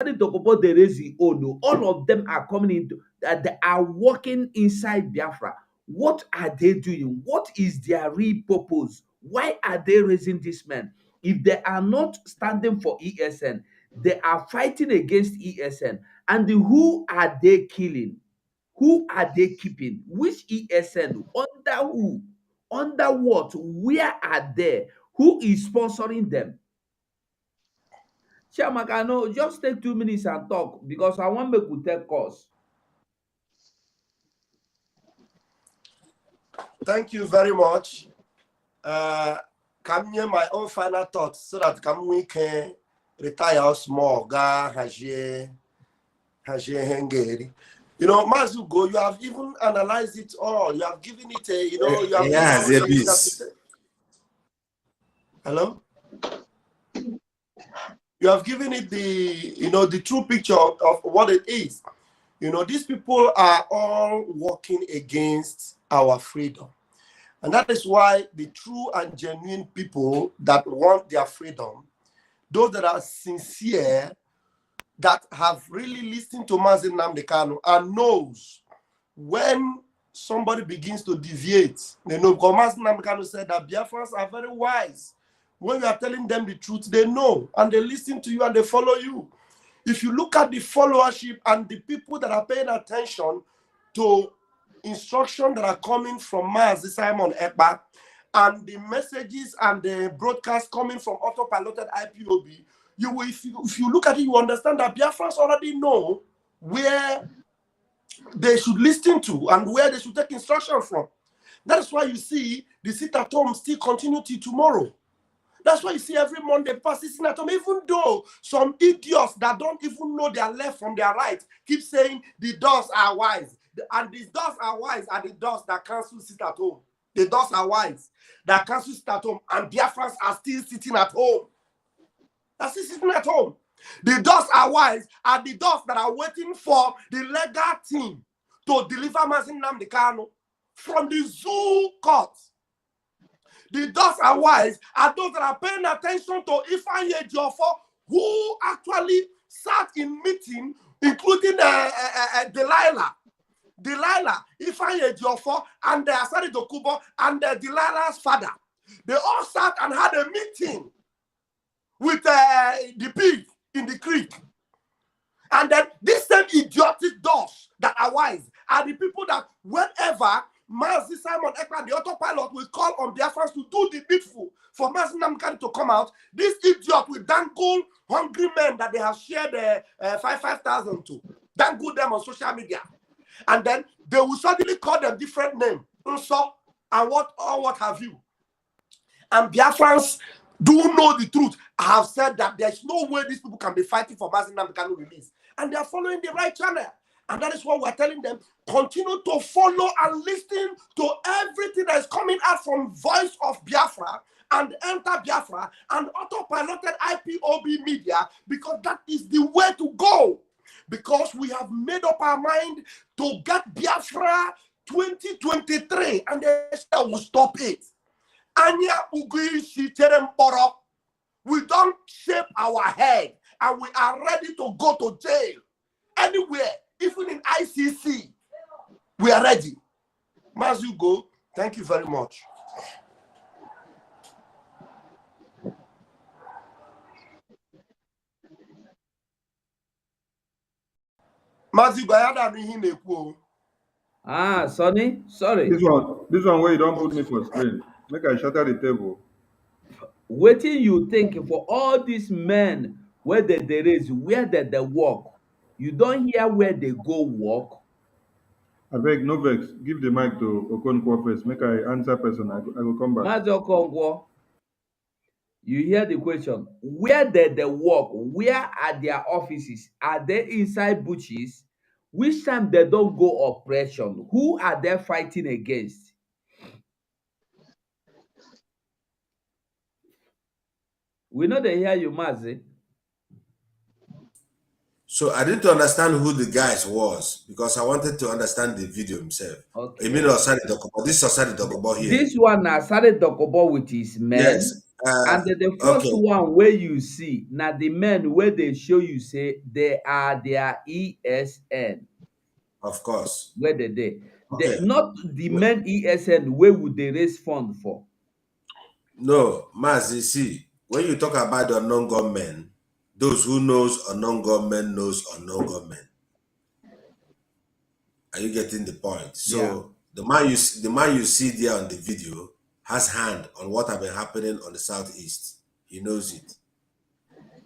Dokobo there is Ono. All of them are coming into they are working inside Biafra. What are they doing? What is their real purpose? Why are they raising this man? If they are not standing for ESN, they are fighting against ESN. And who are they killing? Who are they keeping? Which ESN? Under who? Under what? Where are they? Who is sponsoring them? Chiamaka, no, just take 2 minutes and talk because I want make we take course. Thank you very much. Come near my own final thoughts so that we can retire small. You know, Mazugo, you have even analyzed it all. You have given it a, you know, you have yes, hello? You have given it the, you know, the true picture of what it is. You know, these people are all working against our freedom. And that is why the true and genuine people that want their freedom, those that are sincere, that have really listened to Mazi Nnamdi Kanu and knows when somebody begins to deviate, they know, because Mazi Nnamdi Kanu said that Biafrans are very wise. When you are telling them the truth, they know and they listen to you and they follow you. If you look at the followership and the people that are paying attention to instructions that are coming from Mazi Simon Ekpa and the messages and the broadcasts coming from autopiloted IPOB, you will, if you look at it, you understand that Biafrans already know where they should listen to and where they should take instruction from. That is why you see the sit at home still continue till tomorrow. That's why you see every Monday pass sitting at home, even though some idiots that don't even know their left from their right keep saying the dogs are wise. And the dogs are wise are the dogs that cancel sit at home. The dogs are wise that cancel sit at home, and Biafrans are still sitting at home. That's still sitting at home. The dogs are wise are the dogs that are waiting for the legal team to deliver Mazi Nnamdi Kanu from the zoo court. The dogs are wise are those that are paying attention to Ifeanyi Ejiofor, who actually sat in meeting, including Delilah, Ifeanyi Ejiofor, and Asari Dokubo, and Delilah's father. They all sat and had a meeting with the pig in the creek. And then these same idiotic dogs that are wise are the people that whenever Mazi Simon Ekpa, the autopilot, will call on Biafrans to do the needful for Mazi Nnamdi Kanu to come out, this idiot will dangle hungry men that they have shared 5,000 to, dangle them on social media. And then they will suddenly call them different names, Unso, and what have you. And Biafrans do know the truth. I have said that there's no way these people can be fighting for Mazi Nnamdi Kanu release. And they are following the right channel. And that is what we're telling them. Continue to follow and listen to everything that is coming out from Voice of Biafra and Enter Biafra and autopiloted IPOB media, because that is the way to go. Because we have made up our mind to get Biafra 2023, and they will stop it. We don't shape our head, and we are ready to go to jail anywhere, even in ICC. We are ready. Mazugo, thank you very much. Mazugo, Ah, Sonny, sorry. This one where you don't put me for screen. Make I shatter the table. Wetin you think for all these men where they raise, where they work? You don't hear where they go work? I beg, no vex. Give the mic to Okonkwo first. Make I answer person. I go come back. Mazi Okonkwo, you hear the question. Where they work? Where are their offices? Are they inside bushes? Which time they don't go operation? Who are they fighting against? We know they hear you, Mazi. So I didn't understand who the guys was because I wanted to understand the video himself. Okay. You mean Osari Dokobo? This is Osari Dokobo here. This one Asare Dokobo with his men. Yes. Uh, And the first okay, one where you see now the men where they show you say they are their ESN. of course. Where they Okay. not the Wh- men ESN where would they raise fund for? No, Maz, you see, when you talk about the unknown gunmen, those who knows unknown gunmen knows unknown gunmen. Are you getting the point? Yeah. So the man you see there on the video has hand on what have been happening on the southeast. He knows it.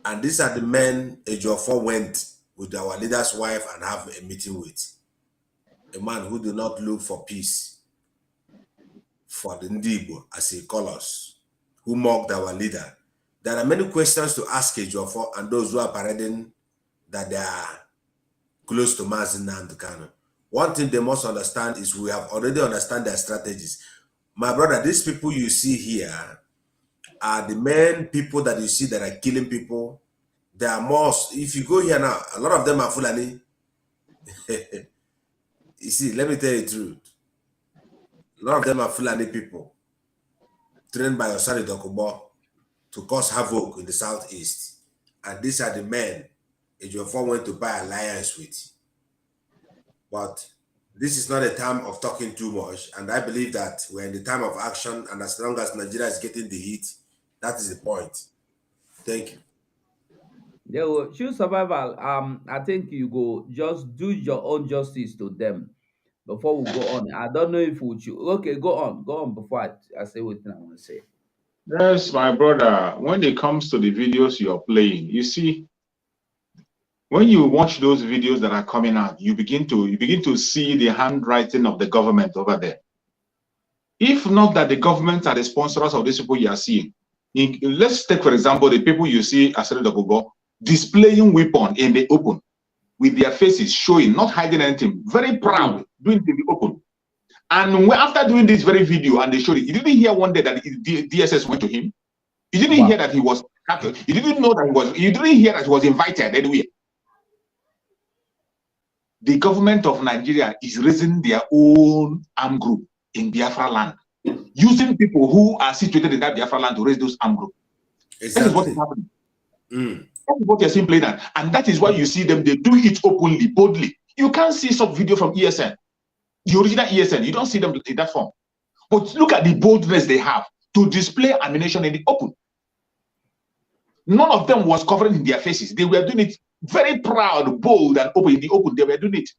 And these are the men Ejiofor went with our leader's wife and have a meeting with. A man who do not look for peace for the Ndibo, as he calls us, who mocked our leader. There are many questions to ask Ejiofor and those who are parading that they are close to Mazin and Kano. One thing they must understand is we have already understand their strategies. My brother, these people you see here are the main people that you see that are killing people. They are most, if you go here now, a lot of them are Fulani. You see, let me tell you the truth. A lot of them are Fulani people trained by Osari Dokubo to cause havoc in the southeast. And these are the men Ejiofor went to buy alliance with. But this is not a time of talking too much. And I believe that we're in the time of action. And as long as Nigeria is getting the heat, that is the point. Thank you. They will choose survival. I think you go just do your own justice to them before we go on. I don't know if we should. Okay, go on before I say what I want to say. Yes, my brother, when it comes to the videos you're playing, you see, when you watch those videos that are coming out, you begin to see the handwriting of the government over there. If not that the government are the sponsors of these people you are seeing, let's take for example the people you see as displaying weapon in the open with their faces showing, not hiding anything, very proud, doing it in the open. And after doing this very video and they showed it, you didn't hear one day that the DSS went to him. You didn't hear Wow. that he was captured. You didn't know that he was. You didn't hear that he was invited anywhere. The government of Nigeria is raising their own armed group in Biafra land, using people who are situated in that Biafra land to raise those armed groups. That is what is Exactly. happening. That is what you're seeing playing at. And that is why you see them, they do it openly, boldly. You can't see some video from ESN, the original ESN. You don't see them in that form. But look at the boldness they have to display ammunition in the open. None of them was covering their faces. They were doing it very proud, bold, and open in the open. They were doing it.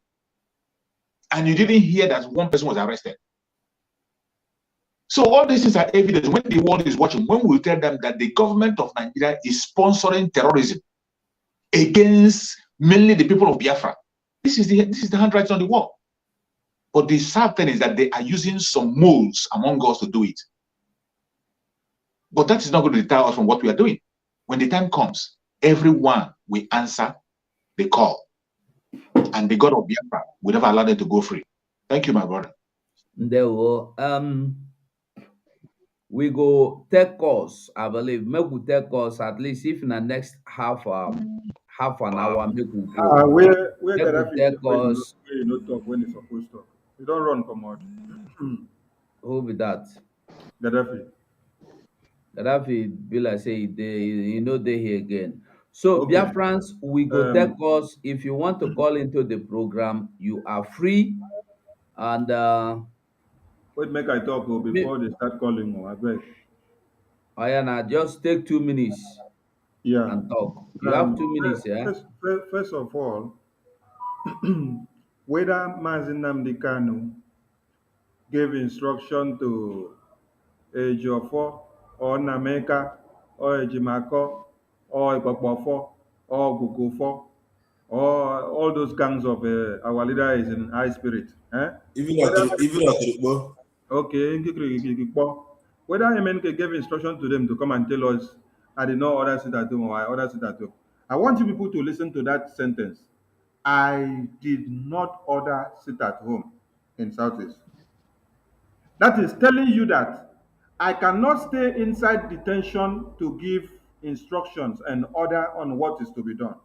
And you didn't hear that one person was arrested. So all these things are evidence. When the world is watching, when we tell them that the government of Nigeria is sponsoring terrorism against mainly the people of Biafra, this is the handwriting on the wall. But the sad thing is that they are using some moles among us to do it. But that is not going to deter us from what we are doing. When the time comes, everyone will answer the call. And the God of Biafra will never allow them to go free. Thank you, my brother. There will we go take course, I believe. Make we take course at least if in the next half an hour, make we go. Where Make we Gaddafi dey take when course. you no talk when he's supposed to talk. You don't run comot. Who be that? Gaddafi. Gaddafi be like say he no dey here again. So Okay. Biafrans, we go take Um, course. If you want to call into the program, you are free. And wait, make I talk me, before they start calling. I beg. Ayana, just take 2 minutes Yeah. and talk. You have 2 minutes, yeah? First of all, whether Mazin Nnamdi Kanu gave instruction to Ejiofor or Nameka or Ejimako or Ikpokpofo or Gugufo or all those gangs of our leader is in high spirit. Eh? Whether Even Oturukpo. okay, Nkikikikikpo. Whether MNK gave instruction to them to come and tell us, I did not order sit at home or I ordered sit at home. I want you people to listen to that sentence. I did not order sit at home in Southeast. That is telling you that I cannot stay inside detention to give instructions and order on what is to be done.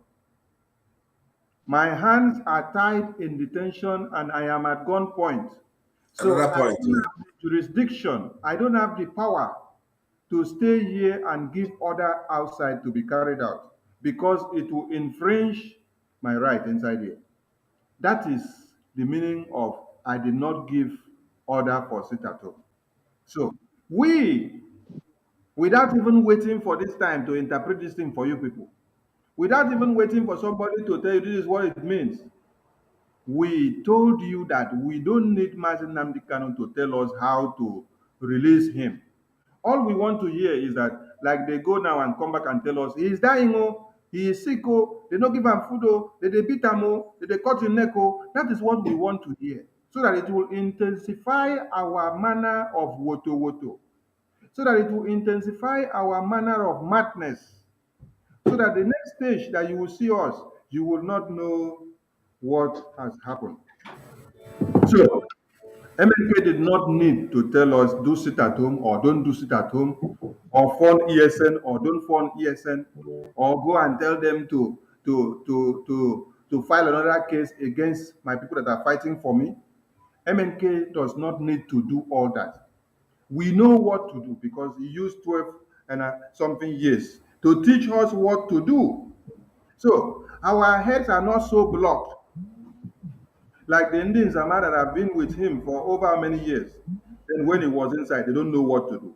My hands are tied in detention and I am at gunpoint. So Another I point don't too. have the jurisdiction, I don't have the power to stay here and give order outside to be carried out because it will infringe my right inside here. That is the meaning of I did not give order for sit at home. So we, without even waiting for this time to interpret this thing for you people, without even waiting for somebody to tell you this is what it means, we told you that we don't need Mazin Namdi Kanu to tell us how to release him. All we want to hear is that, like they go now and come back and tell us, he is dying, oh, he is sick, oh, they don't give him food, oh, they beat him, oh, they cut his neck, oh. That is what we want to hear, so that it will intensify our manner of woto woto, so that it will intensify our manner of madness, so that the next stage that you will see us, you will not know what has happened. So MNK did not need to tell us do sit at home or don't do sit at home, or phone ESN or don't phone ESN, or go and tell them to file another case against my people that are fighting for me. MNK does not need to do all that. We know what to do because he used 12 and something years to teach us what to do. So our heads are not so blocked like the Indians Zama that have been with him for over many years. Then when he was inside, they don't know what to do.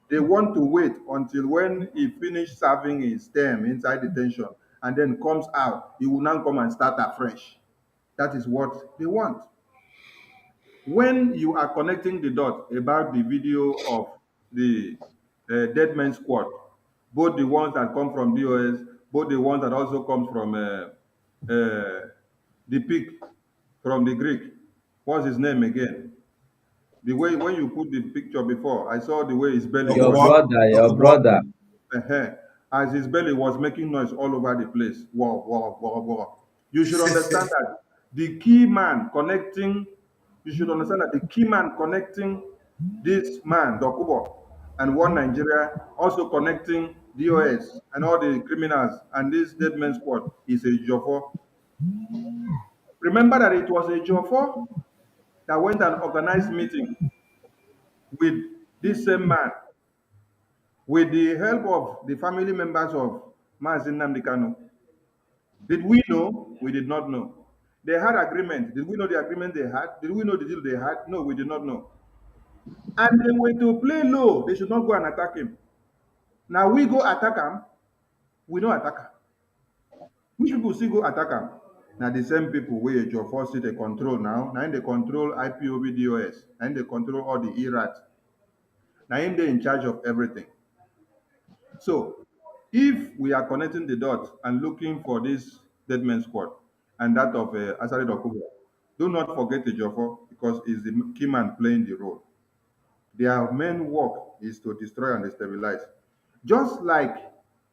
They want to wait until when he finished serving his term inside detention and then comes out, he will now come and start afresh. That is what they want. When you are connecting the dot about the video of the dead man squad, both the ones that come from DOS, both the ones that also come from the pig, from the Greek, what's his name again? The way when you put the picture before, I saw the way his belly Your was. Okubo, brother, your Okubo. brother. uh As his belly was making noise all over the place. Wow, wow, wow, wow. You should understand that the key man connecting, you should understand that the key man connecting this man, Dokubo, and one Nigeria, also connecting DOS and all the criminals and this dead man squad is a Jofo. Remember that it was a Jofo that went and organized meeting with this same man with the help of the family members of Mazin Nnamdi Kanu. Did we know? We did not know. They had agreement. Did we know the agreement they had? Did we know the deal they had? No, we did not know. And they were to play low. They should not go and attack him. Now we go attack him. We don't attack him. Which people still go attack him? Now the same people where your force they control now. Now they control IPOB DOS. Now they control all the ERAT. Now they in charge of everything. So if we are connecting the dots and looking for this dead man squad and that of Asari Dokubo, do not forget the Jofo because he's the key man playing the role. Their main work is to destroy and destabilize. Just like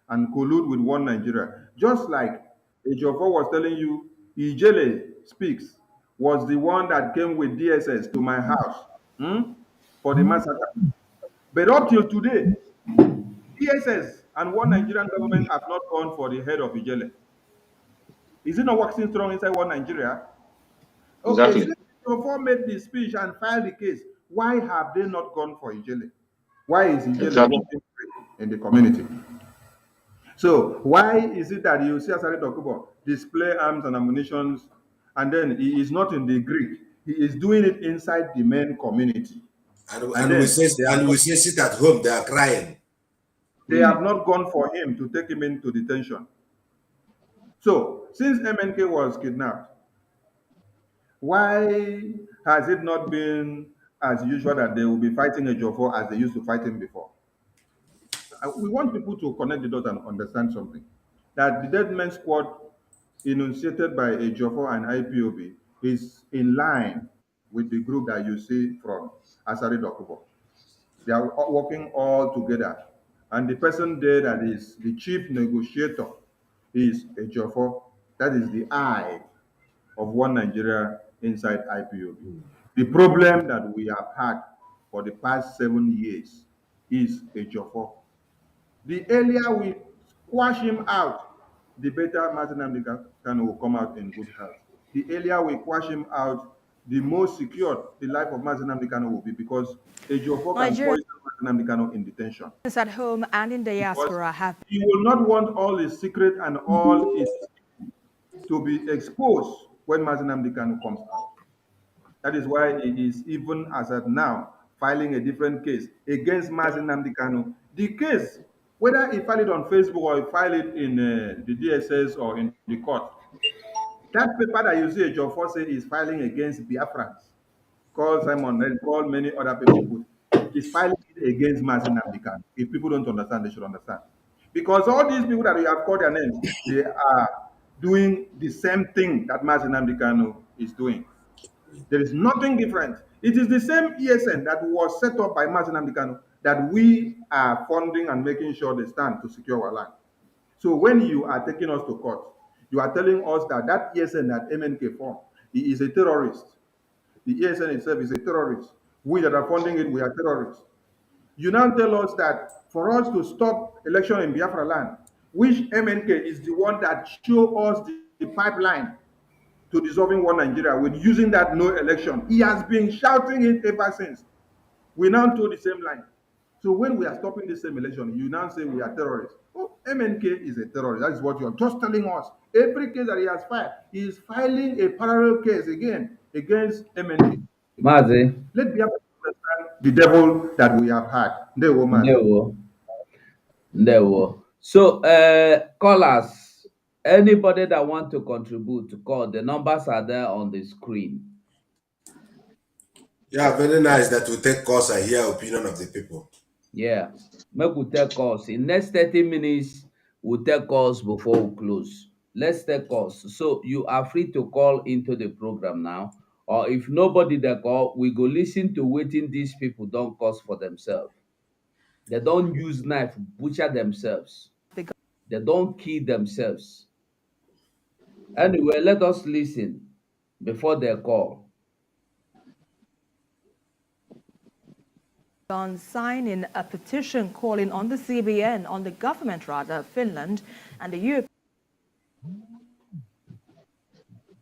and collude with one Nigeria. Just like Ejiofor was telling you, Ijele speaks was the one that came with DSS to my house for the massacre. But up till today, DSS and one Nigerian government have not gone for the head of Ijele. Is it not working strong inside one Nigeria? Okay, Exactly. since Ejiofor made the speech and filed the case, why have they not gone for Ijele? Why is Ijele Exactly. working free in the community? So why is it that you see Asari Dokubo display arms and ammunitions and then he is not in the Greek? He is doing it inside the main community. And And we then say they have and not, we say sit at home, they are crying. they have not gone for him to take him into detention. So since MNK was kidnapped, why has it not been as usual that they will be fighting Ejiofor as they used to fight him before? We want people to connect the dots and understand something. That the Dead Men Squad, enunciated by Ejiofor and IPOB, is in line with the group that you see from Asari Dokubo. They are working all together. And the person there that is the chief negotiator is Ejiofor. That is the eye of one Nigeria inside IPOB. The problem that we have had for the past 7 years is Ejiofor. The earlier we squash him out, the better Martin Kanu will come out in good health. The earlier we squash him out, the most secure the life of Mazi Nnamdi Kanu will be, because Ejiofor can Nigerians poison Mazi Nnamdi Kanu in detention. at home and in Because diaspora have he will not want all his secret and all his to be exposed when Mazi Nnamdi Kanu comes out. That is why he is, even as at now, filing a different case against Mazi Nnamdi Kanu. The case, whether he file it on Facebook or he file it in the DSS or in the court, that paper that you see Ejiofor say is filing against Biafrans, call Simon and call many other people, is filing it against Mazi Nnamdi Kanu. If people don't understand, they should understand. Because all these people that we have called their names, they are doing the same thing that Mazi Nnamdi Kanu is doing. There is nothing different. It is the same ESN that was set up by Mazi Nnamdi Kanu that we are funding and making sure they stand to secure our land. So when you are taking us to court, you are telling us that that ESN that MNK formed, he is a terrorist. The ESN itself is a terrorist. We that are funding it, we are terrorists. You now tell us that for us to stop election in Biafra land, which MNK is the one that show us the pipeline to dissolving one Nigeria with using that no election. He has been shouting it ever since. We now told the same line. So when we are stopping the same election, you now say we are terrorists. Oh, MNK is a terrorist. That is what you are just telling us. Every case that he has filed, he is filing a parallel case again against MNK. Mazi, Let me understand the devil that we have had. They were Mazi. ndewo, ndewo. So, callers, anybody that want to contribute to call, the numbers are there on the screen. Yeah, very nice that we take calls and hear opinion of the people. Yeah, make we take calls. In next 30 minutes, we'll take calls before we close. Let's take calls. So you are free to call into the program now. Or if nobody they call, we go listen to waiting these people don't cause for themselves. They don't use knife, butcher themselves. begun. They don't kill themselves. Anyway, let us listen before they call. On signing a petition calling on the CBN, on the government rather, of Finland and the European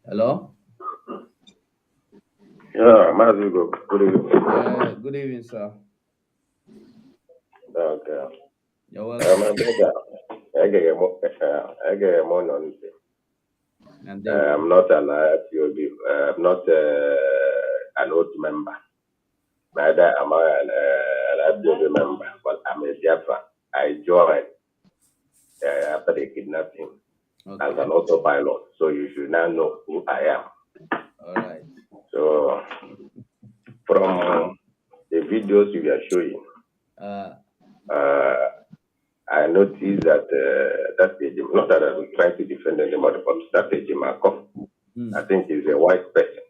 Hello? Yeah, Mazugo. Good evening. Good evening, sir. Okay. You're welcome. I get more on it. And I'm not an IPOB. I'm not an old member. Neither am I an IPOB member, but I'm a Biafra. I joined after the kidnapping as an autopilot. So you should now know who I am. All right. So from the videos you are showing, I noticed that that regime, not that I'm trying to defend anybody, but that regime, I think is a wise person.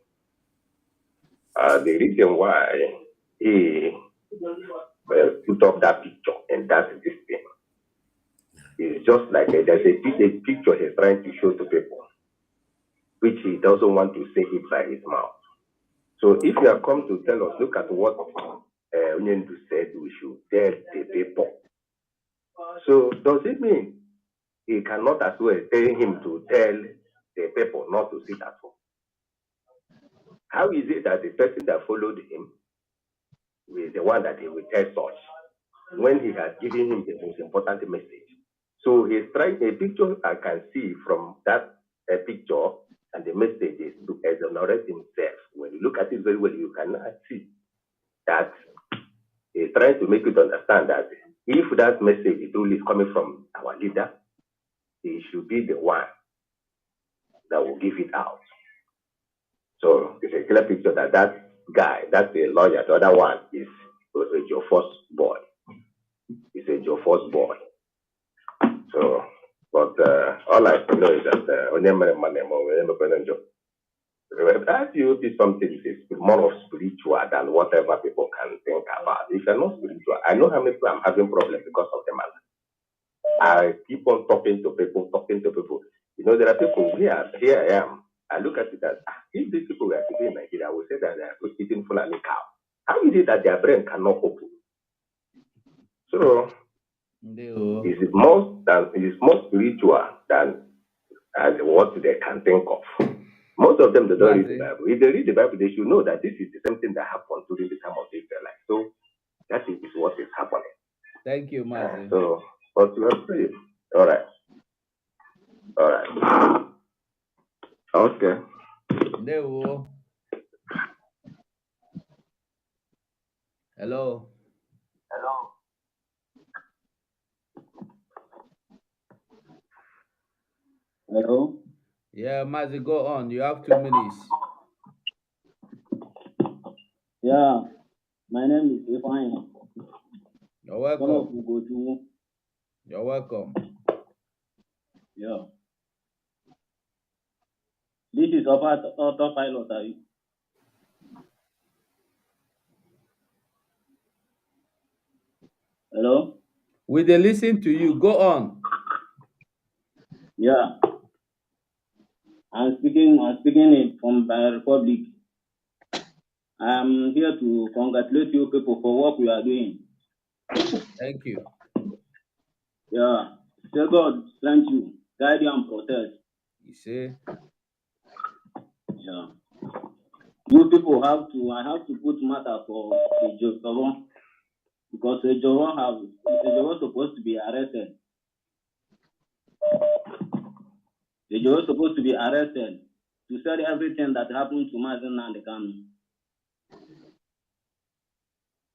The reason why he put up that picture and that's this thing is just like there's a picture he's trying to show to people, which he doesn't want to say it by his mouth. So if you have come to tell us, look at what Onyendu said, we should tell the people. So does it mean he cannot as well tell him to tell the people not to sit at home? How is it that the person that followed him is the one that he will tell such when he has given him the most important message? So he's trying a picture I can see from that picture and the message is to exonerate himself. When you look at it very well, you cannot see that he's trying to make you understand that if that message truly is coming from our leader, he should be the one that will give it out. So it's a clear picture that that guy, that's a lawyer. The other one is your first boy. It's a your first boy. So, but all I know is that that you be something is more of spiritual than whatever people can think about. If you're not spiritual, I know how many people I'm having problems because of the man. I keep on talking to people. You know, there are people here I am. I look at it as if these people were sitting in Nigeria, I would say that they are eating Fulani cow. How is it that their brain cannot open? So it's more spiritual than what they can think of. Most of them, they don't read the Mazi. Bible. If they read the Bible, they should know that this is the same thing that happened during the time of the Israelites. So that is what is happening. Thank you, Mazi. So, but we are free. All right. All right. Okay. Ndewo. Hello. Hello? Yeah, Mazi, go on. You have 2 minutes. Yeah, my name is Ifeanyi. You're welcome. Son of Ugoju. You're welcome. Yeah. This is autopilot, are you? Hello? We dey listen to you. Go on. Yeah. I'm speaking it from the Republic. I'm here to congratulate you people for what we are doing. Thank you. Yeah. Say God strength you, guide you and protect. You see? Yeah. You people I have to put matter for the Joshua because the Joshua supposed to be arrested. The Joshua supposed to be arrested to say everything that happened to Mazen and the Kanu.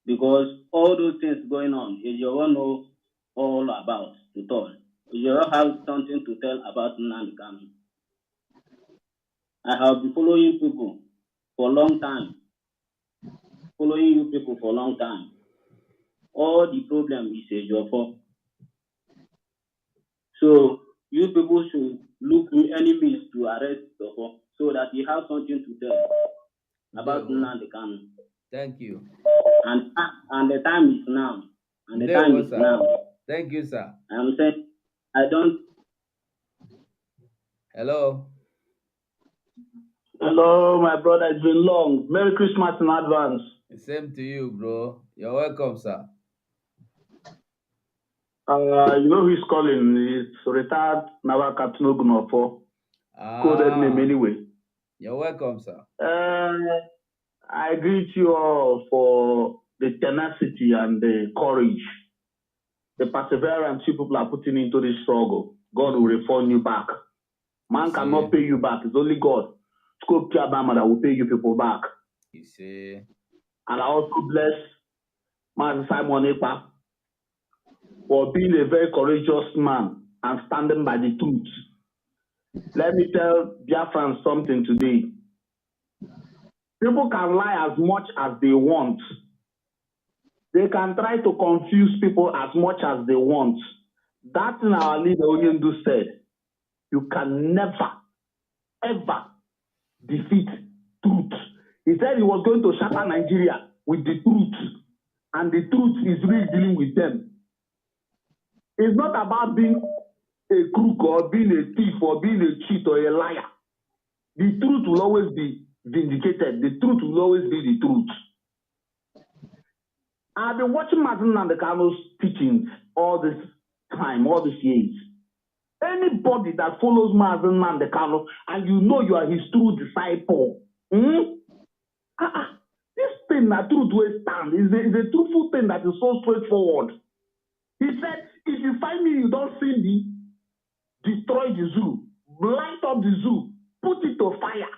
Because all those things going on, Joshua know all about to tell. Joshua has something to tell about Nnamdi Kanu. I have been following people for a long time. Following you people for a long time. All the problem is a Joshua. So you people should look to any means to arrest Joshua so that he has something to tell about Nnamdi Kanu. Thank you. And the time is now. And the There time was, is sir. now. Thank you, sir. I'm saying I don't. Hello. Hello, my brother. It's been long. Merry Christmas in advance. Same to you, bro. You're welcome, sir. You know who's calling? It's retired Naval Captain Ogunofo. Coded name anyway. You're welcome, sir. I greet you all for the tenacity and the courage, the perseverance you people are putting into this struggle. God will refund you back. Man cannot pay you back. It's only God. Scope Chabama that will pay you people back. You see. And I also bless Master Simon Ekpa for being a very courageous man and standing by the truth. Let me tell BIAFRANS something today. People can lie as much as they want. They can try to confuse people as much as they want. That thing our leader Onyendu said, you can never, ever defeat truth. He said he was going to shatter Nigeria with the truth. And the truth is really dealing with them. It's not about being a crook or being a thief or being a cheat or a liar. The truth will always be vindicated. The truth will always be the truth. I've been watching Martin and the Carlos teachings all this time, all these years. Anybody that follows Martin and the Carlos and you know you are his true disciple, this thing that truth will stand is a truthful thing that is so straightforward. He said, if you find me, you don't see me, destroy the zoo, light up the zoo, put it to fire.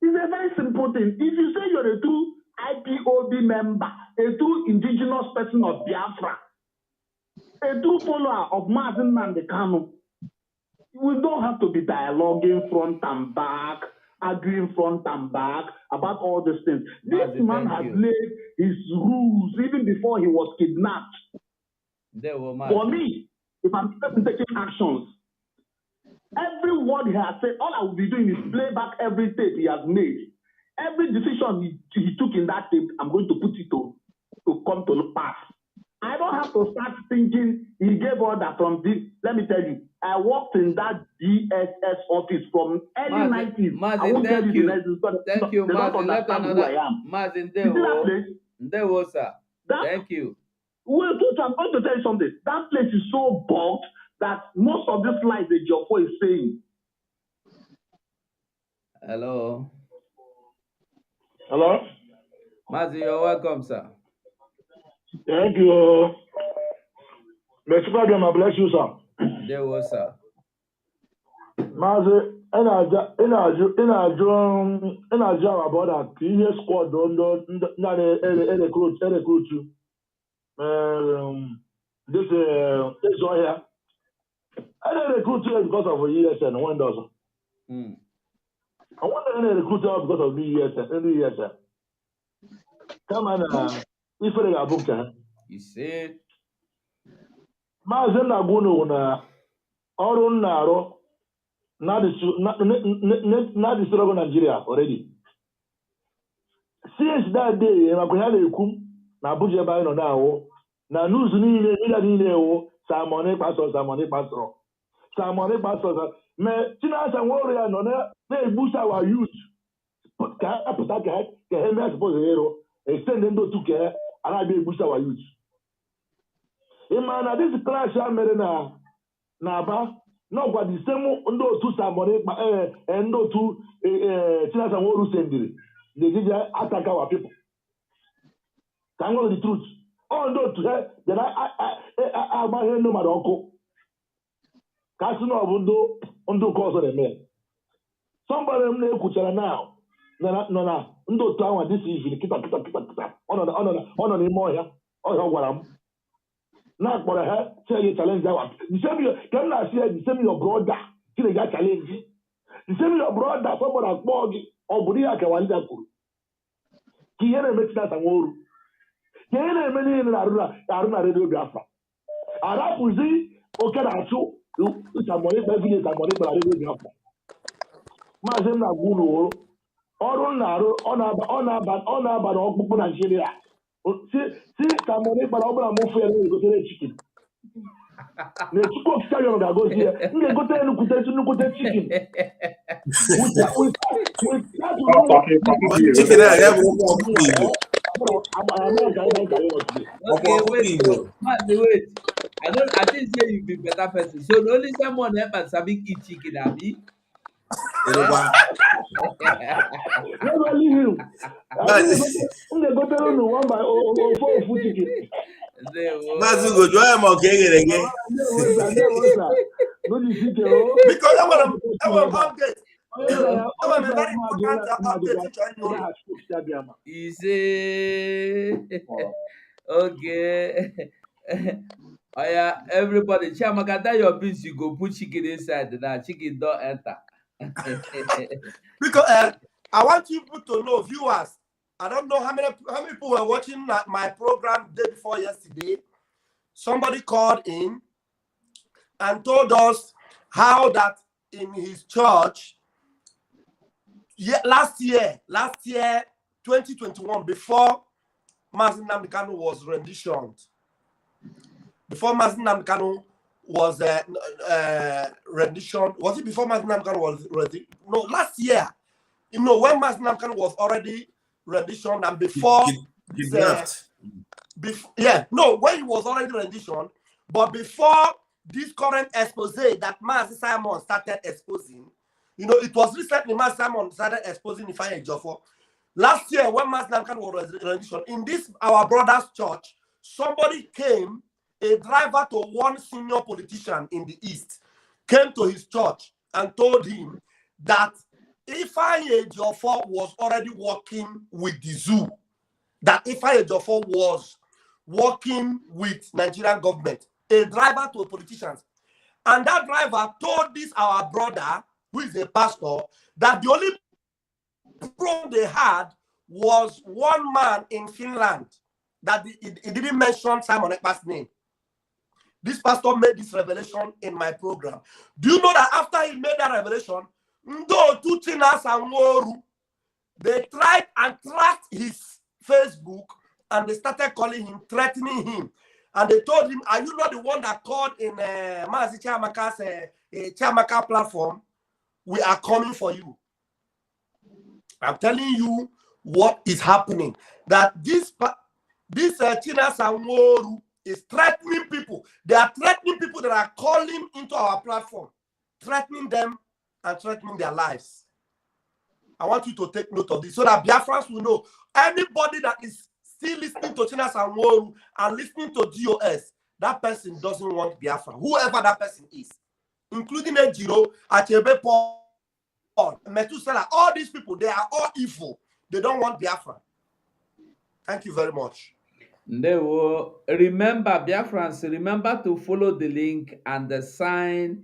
It's a very simple thing. If you say you're a true IPOB member, a true indigenous person of Biafra, a true follower of Martin Nnamdi Kanu, we don't have to be dialoguing front and back, arguing front and back about all these things. This man has laid his rules even before he was kidnapped. For me, if I'm taking actions, every word he has said, all I will be doing is play back every tape he has made. Every decision he took in that tape, I'm going to put it to come to pass. I don't have to start thinking he gave order from this. Let me tell you, I worked in that DSS office from early 90s. I won't tell you the next. Thank you, Mazin. Let another Mazin. There was, sir. Thank you. Well, I'm going to tell you something. That place is so bugged that most of this lies that Jofo is saying, Hello. Hello? Mazi, you're welcome, sir. Thank you. Mr. President, I bless you, sir. There was, sir. Mazi, ina ajụ about that ihe squad recruit this ọhịa. I recruit you because of ESN when does. I wonder if recruit you because of ESN. Come on, if they are booked. You see? Mazi na-agwụ na ọrụ na-arụ not the struggle Nigeria already. Since that day, na Abuja by no now. Na news ni Samone pastor. Me China and warrior no na boost our youth. Ka apụta ka he suppose hero extend them to ke ana be boost our youth. Imana this clash mere na Aba. No, but the same ndo two Samone ndo two China and warrior sendiri. They did attack our people. Can know the truth. Oh, no, to her, then I no matter uncle. Casino of undo cause of the man. Somebody kuchara now. No, undo town this evening. Kita. On the more here. Oh, what I'm not for her. Say you challenge that one. The same you can I see the same your brother. Till they got challenge. The same your brother. Somebody has bought or Buria Kawanda. Kiere makes that a war. Kiere many in Aruna Radio Biafra. Arapuzi, Okarachu, Samoni, Samoni, Radio Biafra. Mazem Nagunu, Orunaro, Onaba, Open Nigeria. See, Samoni, but Obama Mufia, go to the chicken. The chicken stallion that goes here. They go to the chicken. Okay, wait. I didn't say you be better person. So the only someone help and Sabik eat chicken, Abi. Never leave him. They go tell you one by 4 food chicken. Mazu go join am again. Because I'm update. I'm a very important update. You say, okay. Oh yeah, everybody, Chiamaka, that your beans, you go put chicken inside. Now chicken don't enter. Because I want you people to know, viewers. I don't know how many people were watching my program day before yesterday. Somebody called in and told us how that in his church, last year, 2021, before Mazi Nnamdi Kanu was renditioned, before Mazi Nnamdi Kanu was renditioned, was it before Mazi Nnamdi Kanu was renditioned? No, last year. You know, when Mazi Nnamdi Kanu was already renditioned and before when he was already renditioned, but before this current expose that Mazi Simon started exposing, you know, it was recently Mazi Simon started exposing Ifeanyi Ejiofor. Last year, when Mazi Nnamdi Kanu was renditioned, in this our brother's church, somebody came, a driver to one senior politician in the East, came to his church and told him that Ifeanyi Ejiofor was already working with the zoo, that Ifeanyi Ejiofor was working with Nigerian government, a driver to politicians. And that driver told this our brother, who is a pastor, that the only problem they had was one man in Finland, that he didn't mention Simon Ekpa's name. This pastor made this revelation in my program. Do you know that after he made that revelation, they tried and tracked his Facebook and they started calling him, threatening him. And they told him, are you not the one that called in Mazi Chiamaka's Chiamaka platform? We are coming for you. I'm telling you what is happening. That this China Sanworu is threatening people. They are threatening people that are calling into our platform, threatening them and threatening their lives. I want you to take note of this so that Biafrans will know. Anybody that is still listening to Chinas and Woru and listening to GOS, that person doesn't want Biafra, whoever that person is, including Ejiro, Achebe Paul, Methuselah, all these people, they are all evil. They don't want Biafra. Thank you very much. They will remember, Biafrans, remember to follow the link and the sign,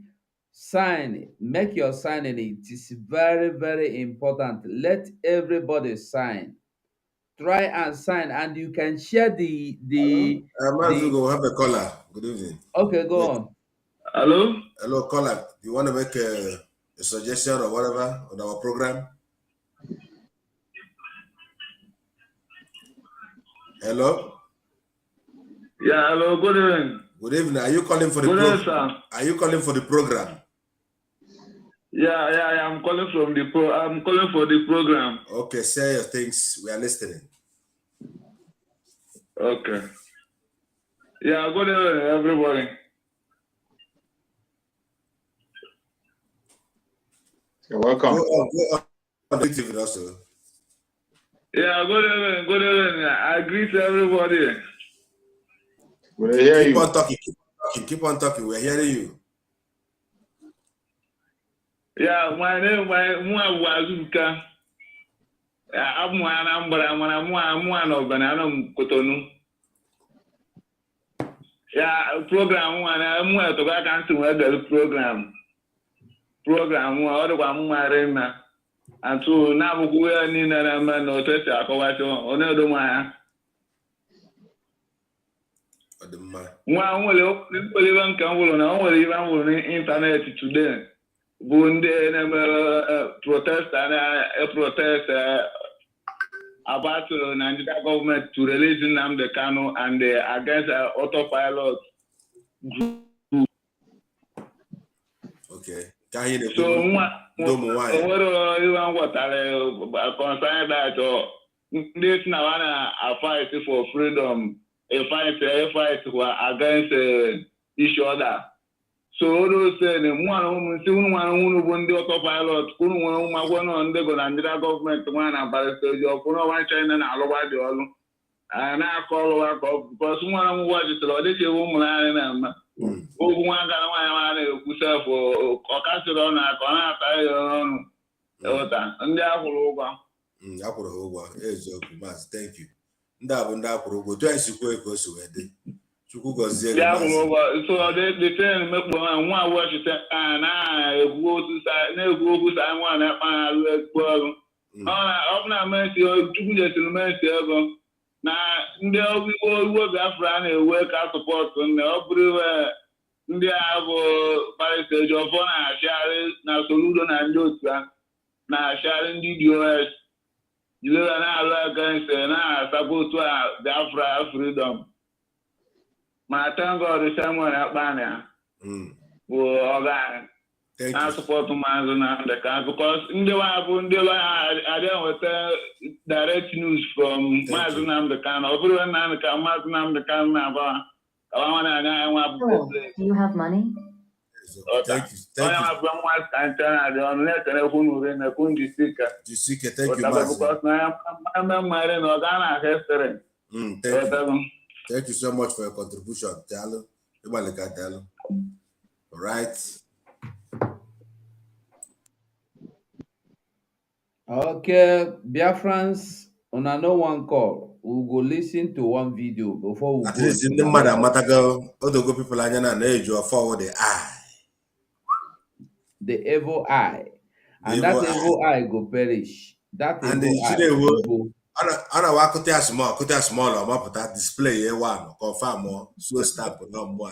make your sign in it. It's very, very important. Let everybody sign. Try and sign, and you can share the Mazugo, we have a caller. Good evening. Okay, go on. Hello? Hello, caller. You want to make a suggestion or whatever on our program? Hello? Yeah, hello, good evening. Good evening. Are you calling for the program? Are you calling for the program? Yeah, I'm calling from I'm calling for the program. Okay, say your things. We are listening. Okay. Yeah, good evening, everybody. You're welcome. Go on also. Yeah, good evening. I greet everybody. We're hearing Keep you. on talking. Keep on talking. We're hearing you. Yeah, my name is Wazuka. I'm one Kotonu. Yeah, program one. I'm one to go cancel the program. Program one. Other one marina. And so now we are in a man or test a covacho on the one. One will even come on internet today. Bunde protest and protest about Nigeria government to release Nnamdi Kanu and against autopilot group. Okay. So what are concerned that this now a fight for freedom, a fight against each other. So those say the one the autopilot, one on the Nigeria government one about the one China and all the all. And I call work of because one watch it, this woman and one got one for Ocasio and therefore thank you. so they tell me one watch it and I go to side one na ndị ọgwụgwọ Biafra na-ewe ka support ndị a bụ kparịta ọfọ na-achịgharị na Soludo na ndị otu ha na-achịgharị ndị DOS jidere na-alụ against na-asapoti Biafra freedom ma thank God Samuel Akpanya bụ ọga na-asọpọtụ maazị Nnamdi Kanu because ndị adịghị nweta direct news from maazị Nnamdi Kanu. Ọ bụrụ Nnamdi Kanu maazị Nnamdi Kanu na-agba do you have money? Thank you. Thank you so much for your contribution. All right. Okay, Biafrans, on no one call. We'll go listen to one video before we at least in the matter other people are not age or forward the eye. The evil eye. And that evil eye go perish. That and evil eye go. I know I could tell small or up that display one confirm more so stamp no more.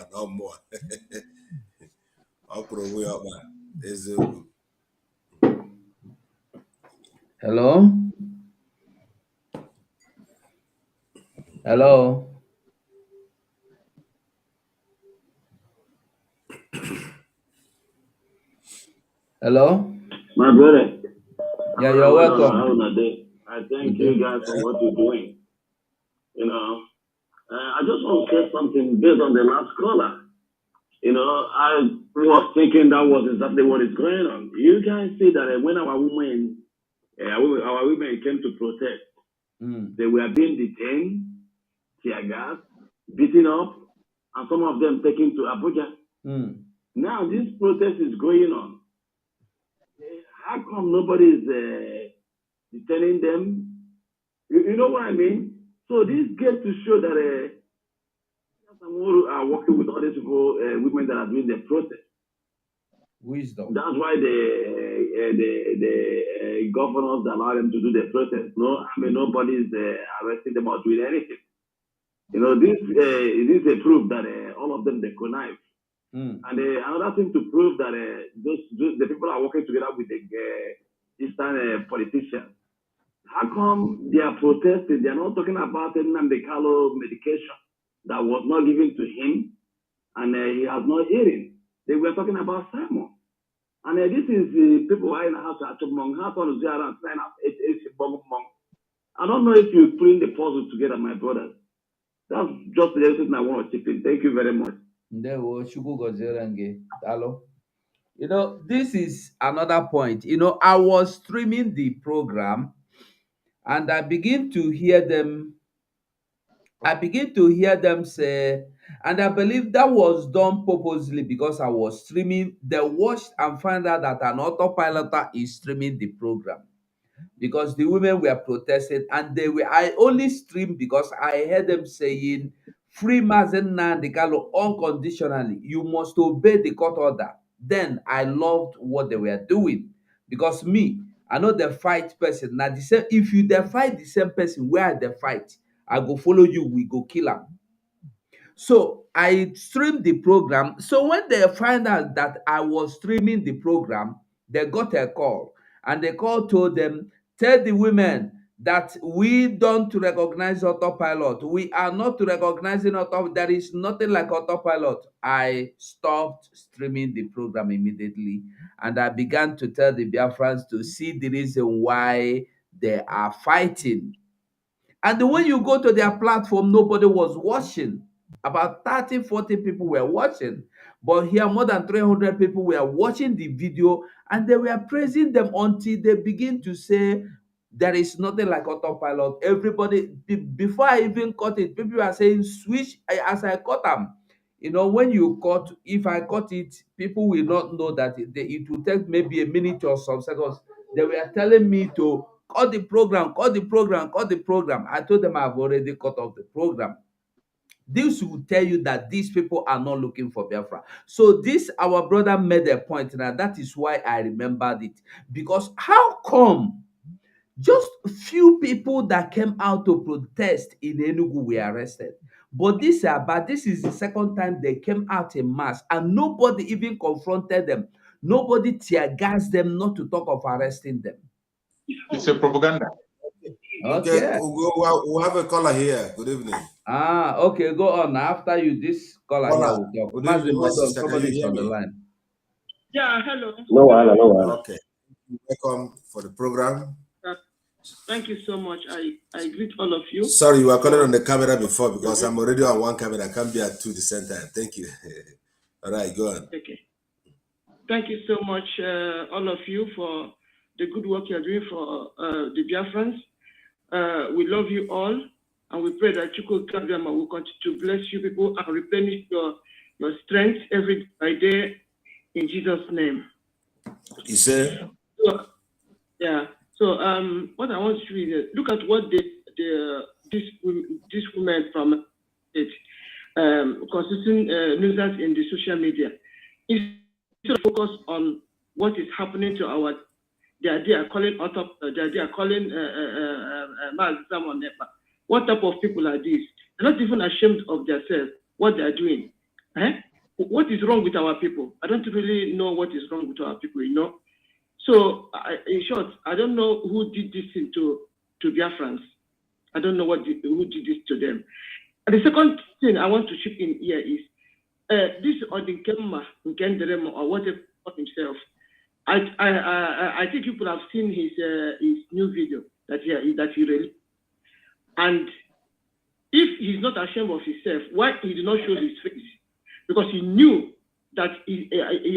I'll put away up man. Hello? Hello? Hello? My brother. Yeah, you're welcome. I thank you guys for what you're doing. You know, I just want to say something based on the last caller. You know, I was thinking that was exactly what is going on. You guys see that when our women our women came to protest. They were being detained, tear gas, beaten up, and some of them taken to Abuja. Now this protest is going on. How come nobody is detaining them? You know what I mean? So this gets to show that some are working with all these people, women that are doing the protest. Wisdom. That's why the governors allow them to do the protest. No, I mean nobody is arresting them or doing anything. You know, this is a proof that all of them they connive. And another thing to prove that the people are working together with the Eastern politicians. How come they are protesting? They are not talking about Nnamdi Kanu medication that was not given to him, and he has not eaten. They were talking about Simon. And this is people who are in the house at Mong. I don't know if you're putting the puzzle together, my brothers. That's just the lesson I want to chip in. Thank you very much. You know, this is another point. You know, I was streaming the program and I begin to hear them say, and I believe that was done purposely because I was streaming. They watched and found out that an autopiloter is streaming the program because the women were protesting and I only streamed because I heard them saying, free Mazen Nnamdi Kanu unconditionally. You must obey the court order. Then I loved what they were doing because me, I know the fight person. Now the same, if you fight the same person where they fight, I go follow you, we go kill him. So I streamed the program. So when they find out that I was streaming the program, they got a call. And the call told them, tell the women that we don't recognize autopilot. We are not recognizing autopilot. There is nothing like autopilot. I stopped streaming the program immediately. And I began to tell the Biafrans to see the reason why they are fighting. And when you go to their platform, nobody was watching. About 30, 40 people were watching. But here, more than 300 people were watching the video and they were praising them until they begin to say, there is nothing like autopilot. Everybody, before I even cut it, people are saying, switch as I cut them. You know, when you cut, if I cut it, people will not know that it will take maybe a minute or some seconds. They were telling me to cut the program, cut the program, cut the program. I told them I've already cut off the program. This will tell you that these people are not looking for Biafra. So this, our brother made a point now. That is why I remembered it. Because how come just few people that came out to protest in Enugu were arrested? But this is the second time they came out in mass and nobody even confronted them. Nobody tear gassed them, not to talk of arresting them. It's a propaganda. Okay. We'll have a caller here. Good evening. Okay, go on. After you, this caller here will talk. Good evening, my sister. Can Somebody you is hear on the me? line. Yeah, hello. No. Okay. Welcome for the program. Thank you so much. I greet all of you. Sorry, you were calling on the camera before because I'm already on one camera. I can't be at two the same time. Thank you. All right, go on. Okay. Thank you so much, all of you, for the good work you're doing for the Biafrans. We love you all, and we pray that Chukwu Kagama will continue to bless you people and replenish your strength every day in Jesus' name. You say? So, yeah. So what I want to do is look at what this woman from it constituting nuisance in the social media. Instead of focus on what is happening to our, they are calling someone. What type of people are these? They're not even ashamed of themselves, what they are doing. What is wrong with our people? I don't really know what is wrong with our people, you know. So, in short, I don't know who did this thing to Biafrans. I don't know who did this to them. And the second thing I want to chip in here is this Odinkema Nkenderemo, or whatever himself. I think people have seen his new video that he released. And if he's not ashamed of himself, why he did not show his face? Because he knew that he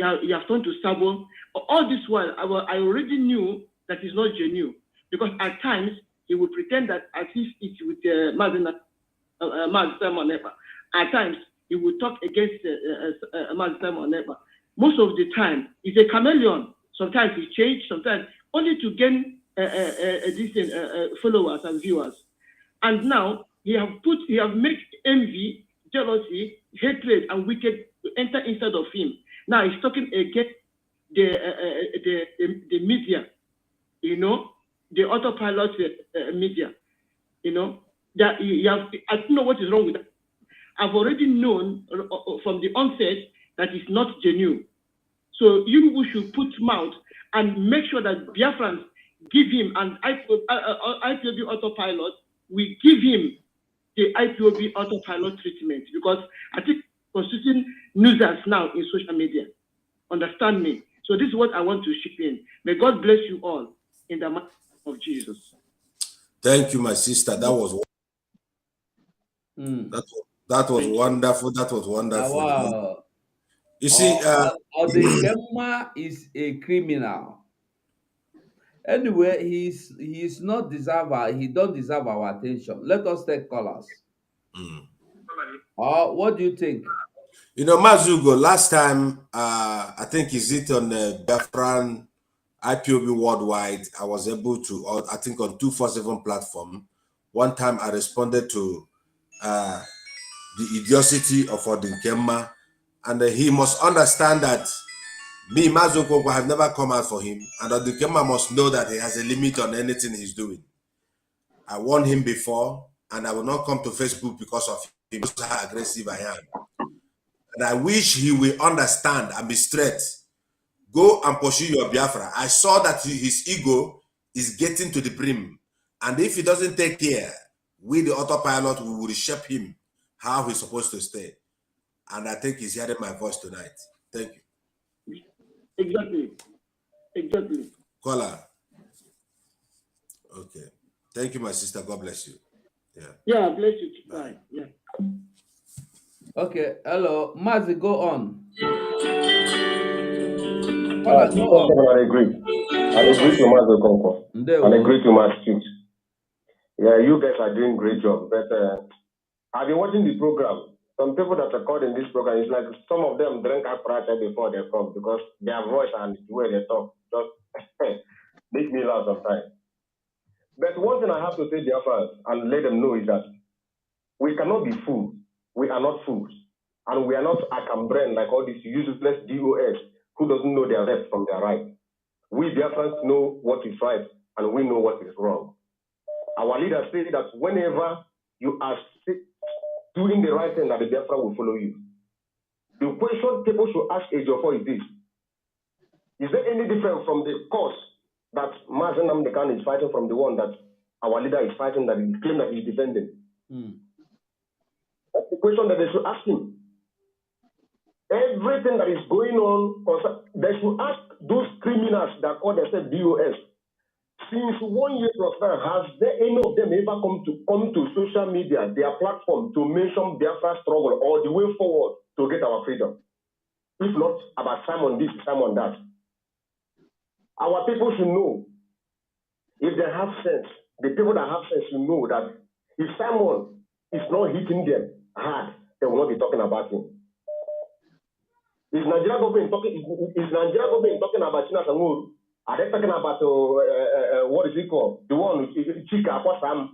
has turned to stubborn. All this while, I already knew that he's not genuine. because at times he will pretend that as if it's with Mazin Simon Nepa. At times he will talk against Mazin Simon Nepa. Most of the time, he's a chameleon. Sometimes he changes, sometimes only to gain decent followers and viewers. And now he have made envy, jealousy, hatred, and wicked to enter inside of him. Now he's talking against the media, you know, the autopilot media, you know. That I don't know what is wrong with that. I've already known from the onset that it's not genuine. So you people should put mouth and make sure that Biafrans give him an IPOB autopilot. We give him the IPOB autopilot treatment, because I think constituting nuisance now in social media. Understand me? So this is what I want to ship in. May God bless you all in the name of Jesus. Thank you, my sister. That was that was wonderful. That was wonderful. Wow. You see, Odekema is a criminal. Anyway, he's not deserve. He don't deserve our attention. Let us take callers. What do you think? You know, Mazugo, last time, I think is it on the Biafran IPOB Worldwide, I was able to, or I think on 247 platform, one time I responded to the idiocy of Odinkema, and he must understand that me, Mazugo, have never come out for him, and Odinkema must know that he has a limit on anything he's doing. I warned him before, and I will not come to Facebook because of him, because how aggressive I am. And I wish he will understand and be straight. Go and pursue your Biafra. I saw that his ego is getting to the brim. And if he doesn't take care, we, the autopilot, we will reshape him how he's supposed to stay. And I think he's hearing my voice tonight. Thank you. Exactly. Caller. Okay. Thank you, my sister. God bless you. Yeah, bless you. Bye. Yeah. Okay. Hello. Mazi, go on. I agree. I agree to Mazi Okonkwo. I agree to Mazi Street. Yeah, you guys are doing great job. But I've been watching the program. Some people that are called in this program, it's like some of them drink apparatus before they come, because their voice and the way they talk just make me laugh sometimes. But one thing I have to say, Biafrans, and let them know is that we cannot be fools. We are not fools. And we are not acambrain like all these useless DOS who doesn't know their left from their right. We Biafrans know what is right and we know what is wrong. Our leaders say that whenever you are doing the right thing, that the Biafra will follow you. The question people should ask Ejiofor is this: is there any difference from the cause that Mazen Namdekan is fighting from the one that our leader is fighting, that he claims that he's defending? That's the question that they should ask him. Everything that is going on, they should ask those criminals that call themselves DOS. Since 1 year plus now, has there any of them ever come to social media, their platform, to mention Biafra struggle or the way forward to get our freedom? If not about Simon this, Simon that. Our people should know, if they have sense, the people that have sense should know that if Simon is not hitting them hard, they will not be talking about him. Is Nigeria government talking about China Sanguru? Are they talking about what is it called? The one Chika Kwasam?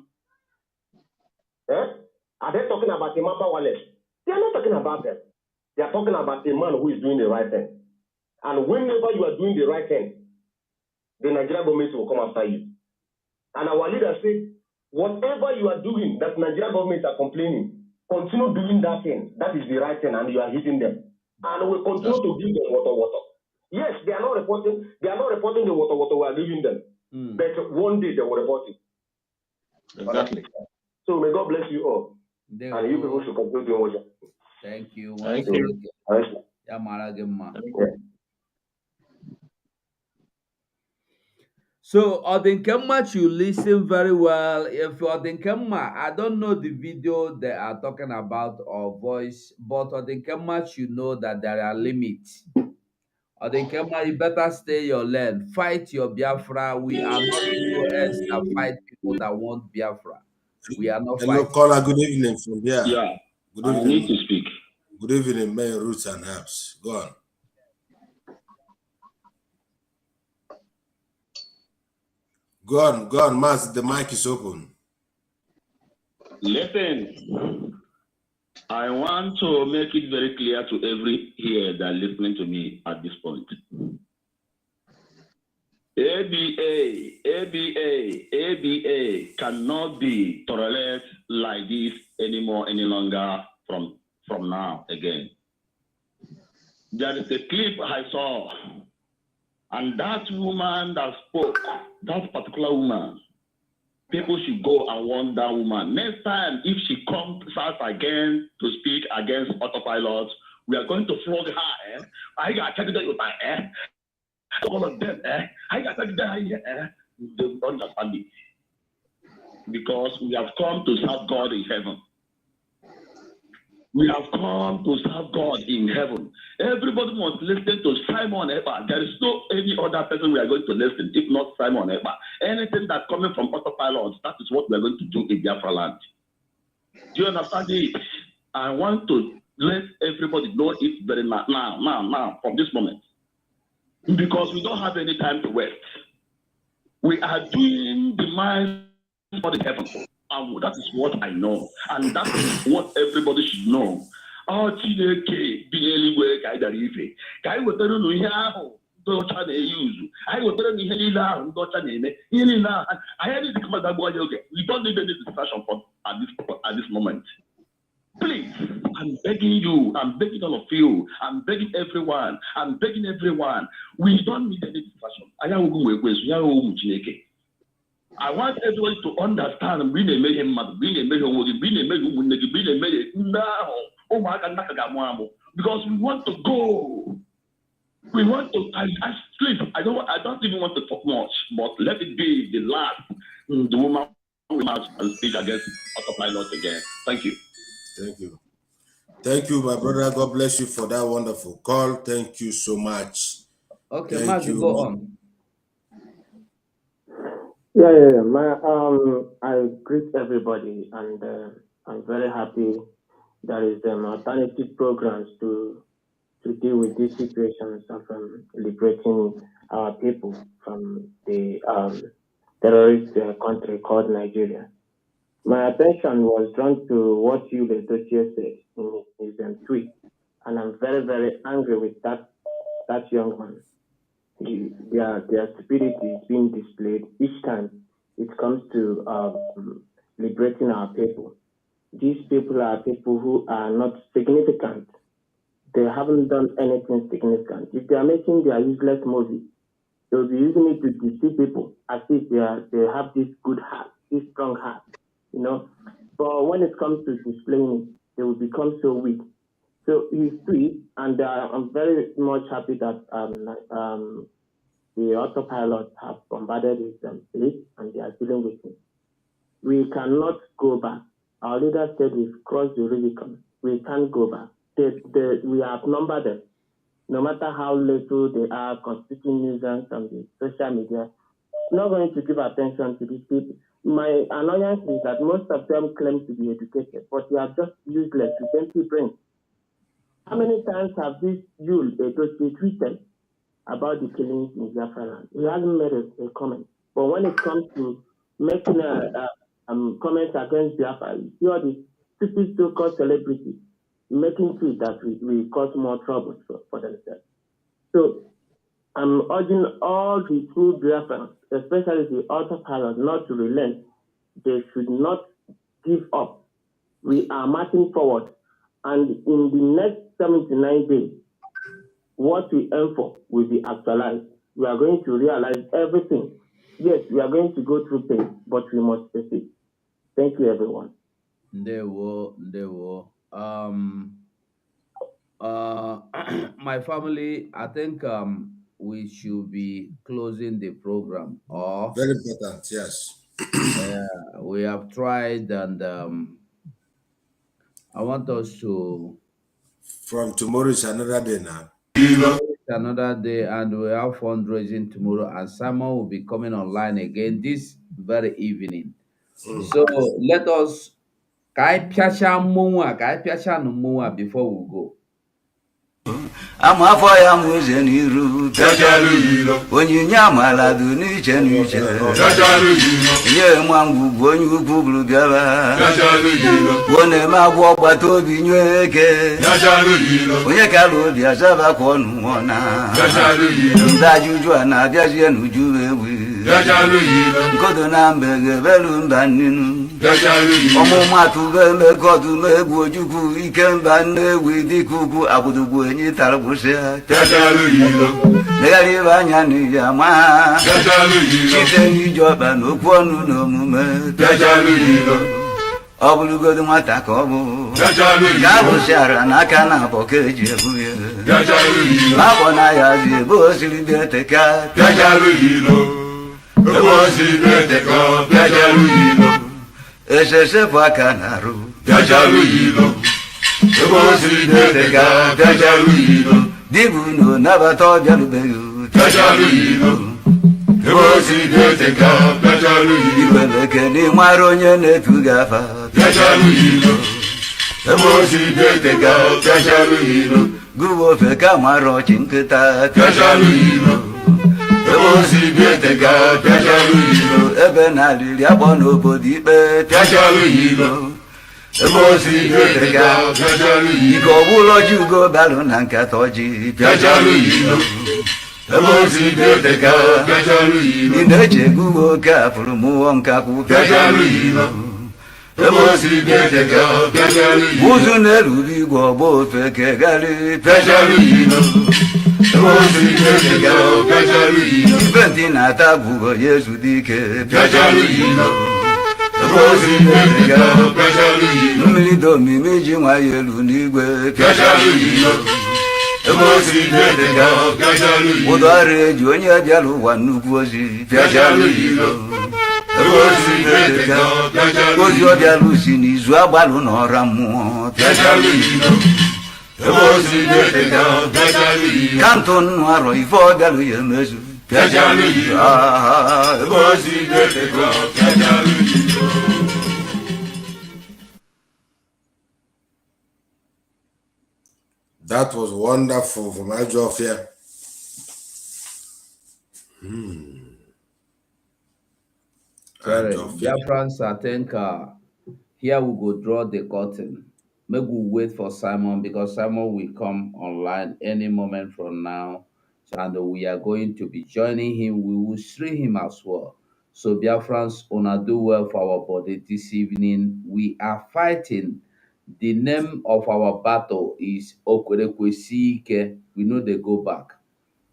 Are they talking about Imapa Wallace? They are not talking about them. They are talking about a man who is doing the right thing. And whenever you are doing the right thing, the Nigerian government will come after you. And our leaders say, whatever you are doing that Nigerian government are complaining, continue doing that thing. That is the right thing, and you are hitting them. And we continue to give them water. Yes, they are not reporting the water we are giving them. But one day they will report it. Exactly. So may God bless you all. And you people should continue doing what you. Thank you. Thank you. So Odinkema should listen very well. If Odinkema, I don't know the video they are talking about or voice, but Odinkema should know that there are limits. Adekema, you better stay your lane. Fight your Biafra. We are not POS that fight people that want Biafra. We are not Hello, fighting. caller. Good evening from here. Yeah, Good I evening. need to speak. Good evening, main roots and herbs. Go on. Go on, Mas. The mic is open. Listen, I want to make it very clear to every here that listening to me at this point. ABA cannot be tolerated like this anymore, any longer from now again. There is a clip I saw, and that woman that spoke, that particular woman, people should go and warn that woman. Next time, if she comes out again to speak against autopilot, we are going to flog her. I got to tell you that, all of them, I got to tell you that, they don't understand it. Because we have come to serve God in heaven. We have come to serve God in heaven. Everybody must listen to Simon EKPA. There is no any other person we are going to listen, if not Simon EKPA. Anything that's coming from autopilot, that is what we are going to do in Biafra land. Do you understand it? I want to let everybody know it very now, from this moment. Because we don't have any time to waste. We are doing the mind for the heaven. And that is what I know. And that is what everybody should know. Oh, Chineke, Bineligwe, Kaidarife. Kai wetara no ihe ahụ docha na-use. I wetara no ihe niile ahụ docha na-eme. Ihe niile ahụ. I need to come back one okay. We don't need any discussion at this moment. Please, I'm begging you, I'm begging all of you, I'm begging everyone, we don't need any discussion. I want everybody to understand because we want to go. We want to, please, I don't even want to talk much, but let it be the last. The woman will speak against autopilot again. Thank you. Thank you. Thank you, my brother. God bless you for that wonderful call. Thank you so much. Okay, Mark, you go on. Yeah. I greet everybody, and I'm very happy there is alternative programs to deal with these situations of liberating our people from the terrorist country called Nigeria. My attention was drawn to what you, Letoche, said in his tweet, and I'm very, very angry with that young man. Their stupidity is being displayed each time it comes to liberating our people. These people are people who are not significant. They haven't done anything significant. If they are making their useless movie, they will be using it to deceive people as if they have this good heart, this strong heart. But when it comes to displaying it, they will become so weak. So he's free, and I'm very much happy that the autopilot have bombarded his place, and they are dealing with him. We cannot go back. Our leader said we've crossed the Rubicon. We can't go back. We have numbered them. No matter how little they are constituting nuisance on the social media, not going to give attention to these people. My annoyance is that most of them claim to be educated, but they are just useless with empty brains. How many times have this Yul tweeted about the killings in Biafra land? He hasn't made a comment. But when it comes to making comments against Biafra, you see all these stupid so-called celebrities making tweets that we cause more trouble for themselves. So I'm urging all the true Biafrans, especially the autopilot, not to relent. They should not give up. We are marching forward. And in the next 79 days, what we aim for will be actualized. We are going to realize everything. Yes, we are going to go through pain, but we must proceed. Thank you, everyone. They will. My family, I think we should be closing the program off. Very important, yes. We have tried, and I want us to. From tomorrow is another day now. another day, and we have fundraising tomorrow, and Simon will be coming online again this very evening. So let us piacha mmụnwa before we go. Amafọ ya m ụzọ n'iru onyinye amala dị n'iche n'iche nye nwa ngwugwu onye ukwu bụrụ bịara gbuo na-eme agwọ ọgbata obi nye eke onye kara obi azabakwa ọnụ nwụọ na ndị ajụjụ a na-abịazie n'uju ewi nkodo na mbe ga-ebelu mba nninu ọmụmatụ be emekọdụ megwu ojukwu ike mba nnewi dịka ugwu abụdugbu enyi tara gwụsịa legharị ibe anya n'iyi ama ha site n'iji ọkpa na okwu ọnụ na omume ọ bụrụgodo nwata ka ọ bụ ka abụsịara n'aka na abọ ka eji ebu ya akpọ na ya zi ebe o siri bịa teka esesepụ aka na-arụ dibụ na nabata ọbịarubeghị iweleke n'ịmara onye na-etu gị afa gụwa ofe ka mara ọchị nkịta ebe na-alịrị akpọ n'obodo ikpe ike ọbụla ọjị ugo balụ na nkata ọjị ị na-eche egwu oke afụrụ mụọ nkakwụ ụzụ na-eruru igwe ọgba ofe kegarị ibe ntị na-ata agwụgọ ya ezudo ike mmiri dị omimi ji nwa ya elu n'igwe ụdọ ọrụ eji onye bịara ụwa nnukwu ozi ozi ọ bịara si n'izu agbalụ na ọra mmụọ kantụ nnụ arọ ife ọ bịalụ ya emezu That was wonderful from Ajofia. Sorry, BIAFRANS, I think here we go draw the curtain. Maybe we'll wait for Simon because Simon will come online any moment from now. And we are going to be joining him. We will stream him as well. So BIAFRANS, una do well for our body this evening. We are fighting. The name of our battle is Okwerekwesike. We know they go back.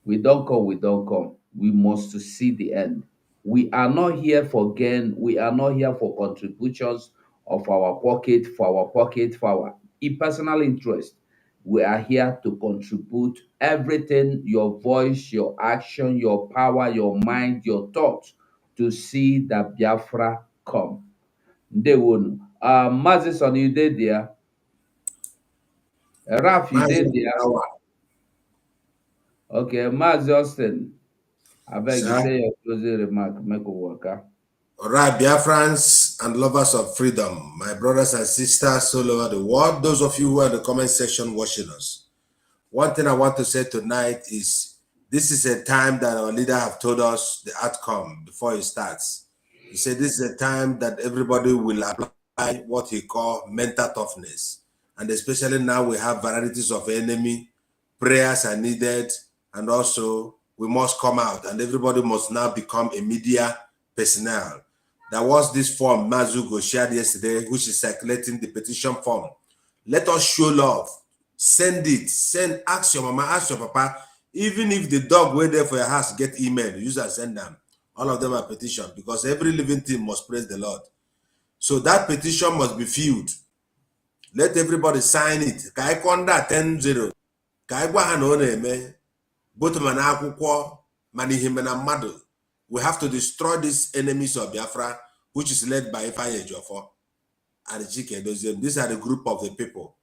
We don't come, we don't come. We must see the end. We are not here for gain. We are not here for contributions of our pocket, for our personal interest. We are here to contribute everything, your voice, your action, your power, your mind, your thoughts, to see that Biafra come. They won't. Mazison, you did there. Raf, you did there. Okay, Maz Justin. I beg you say your closing remark. Make a worker. All right, BIAFRANS and lovers of freedom, my brothers and sisters all over the world, those of you who are in the comment section watching us. One thing I want to say tonight is this is a time that our leader have told us the outcome before it starts. He said this is a time that everybody will apply what he called mental toughness. And especially now we have varieties of enemy, prayers are needed, and also we must come out and everybody must now become a media personnel. There was this form Mazugo shared yesterday, which is circulating the petition form. Let us show love. Send it. Ask your mama, ask your papa. Even if the dog wait there for your house get email, use and send them. All of them are petition because every living thing must praise the Lord. So that petition must be filled. Let everybody sign it. Ka I conda 10-0. Ka I gwa ha na ọ na-eme. Both man akwụkwọ mana ihe na mmadụ. We have to destroy these enemies of Biafra, which is led by Ifeanyi Ejiofor and Chike Doziem. These are the group of the people.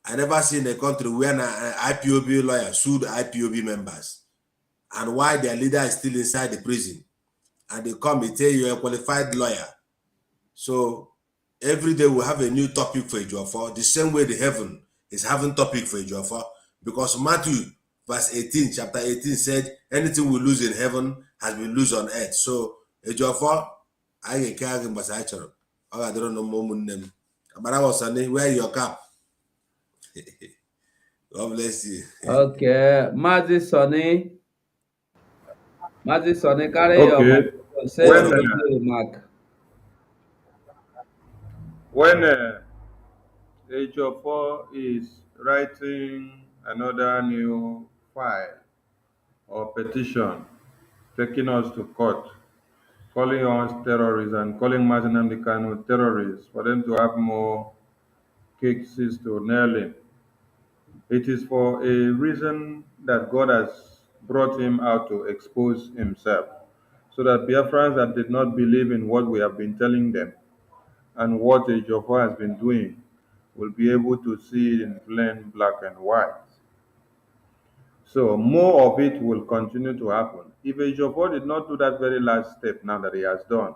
I never seen a country where an IPOB lawyer sued IPOB members, and why their leader is still inside the prison. And they come and tell you a qualified lawyer. So every day we have a new topic for Ejiofor, the same way the heaven is having topic for Ejiofor, because Matthew verse 18, chapter 18 said, anything we lose in heaven has been lost on earth. So Ejiofor, I can't get my side. I don't know, but I was saying, wear your cap. God bless you. Okay, Mazi Sonny, carry your Okay. microphone. Say your When closing remark. Ejiofor is writing another new file or petition taking us to court, calling us terrorists and calling Mazinam Kanu terrorists for them to have more cases to nail him. It is for a reason that God has brought him out to expose himself, so that Biafrans that did not believe in what we have been telling them and what Ejiofor has been doing will be able to see it in plain black and white. So more of it will continue to happen. If Ejiofor did not do that very last step now that he has done,